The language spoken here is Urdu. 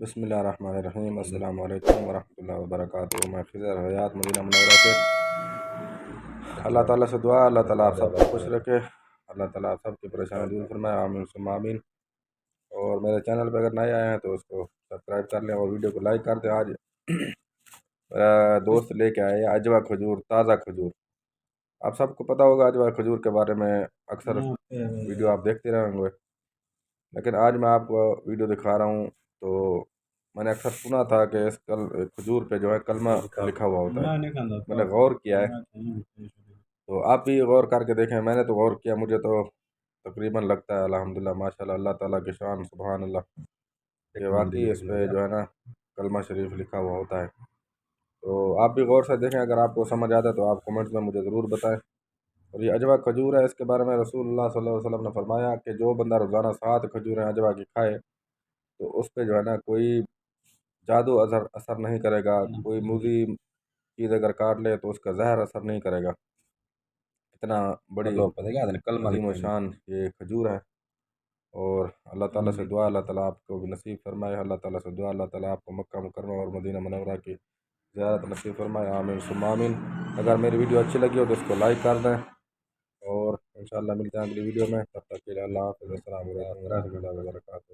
بسم اللہ الرحمن الرحیم۔ السلام علیکم ورحمۃ اللہ وبرکاتہ۔ میں خضر حیات مدینہ منورہ سے اللہ تعالیٰ سے دعا اللہ تعالیٰ آپ سب کو خوش رکھے، اللہ تعالیٰ آپ سب کی پریشانی دور فرمائے، آمین ثم آمین۔ اور میرے چینل پہ اگر نئے آئے ہیں تو اس کو سبسکرائب کر لیں اور ویڈیو کو لائک کر دیں۔ آج دوست لے کے آئے اجوا کھجور، تازہ کھجور۔ آپ سب کو پتہ ہوگا اجوا کھجور کے بارے میں، اکثر ویڈیو آپ دیکھتے رہیں گے، لیکن آج میں آپ کو ویڈیو دکھا رہا ہوں۔ تو میں نے اکثر سنا تھا کہ اس کھجور پہ جو ہے کلمہ لکھا ہوا ہوتا ہے، میں نے غور کیا ہے، تو آپ بھی غور کر کے دیکھیں۔ میں نے تو غور کیا، مجھے تو تقریباً لگتا ہے الحمدللہ ماشاءاللہ اللہ تعالیٰ کی شان سبحان اللہ کہ واقعی اس پہ جو ہے نا کلمہ شریف لکھا ہوا ہوتا ہے۔ تو آپ بھی غور سے دیکھیں، اگر آپ کو سمجھ آتا ہے تو آپ کومنٹس میں مجھے ضرور بتائیں۔ اور یہ اجوا کھجور ہے، اس کے بارے میں رسول اللہ صلی اللہ علیہ وسلم نے فرمایا کہ جو بندہ روزانہ 7 کھجوریں اجوا کی کھائے تو اس پہ جو ہے نا کوئی جادو اثر نہیں کرے گا، کوئی موذی چیز اگر کاٹ لے تو اس کا زہر اثر نہیں کرے گا۔ اتنا بڑی عظیم و شان یہ کھجور ہے۔ اور اللہ تعالیٰ سے دعا اللہ تعالیٰ آپ کو بھی نصیب فرمائے، اللہ تعالیٰ سے دعا اللہ تعالیٰ آپ کو مکہ مکرمہ اور مدینہ منورہ کی زیارت نصیب فرمائے، آمین ثم آمین۔ اگر میری ویڈیو اچھی لگی ہو تو اس کو لائک کر دیں، اور انشاءاللہ ملتے ہیں اگلی ویڈیو میں، تب تک کے لیے اللہ حافظ، السلام علیکم ورحمۃ اللہ وبرکاتہ۔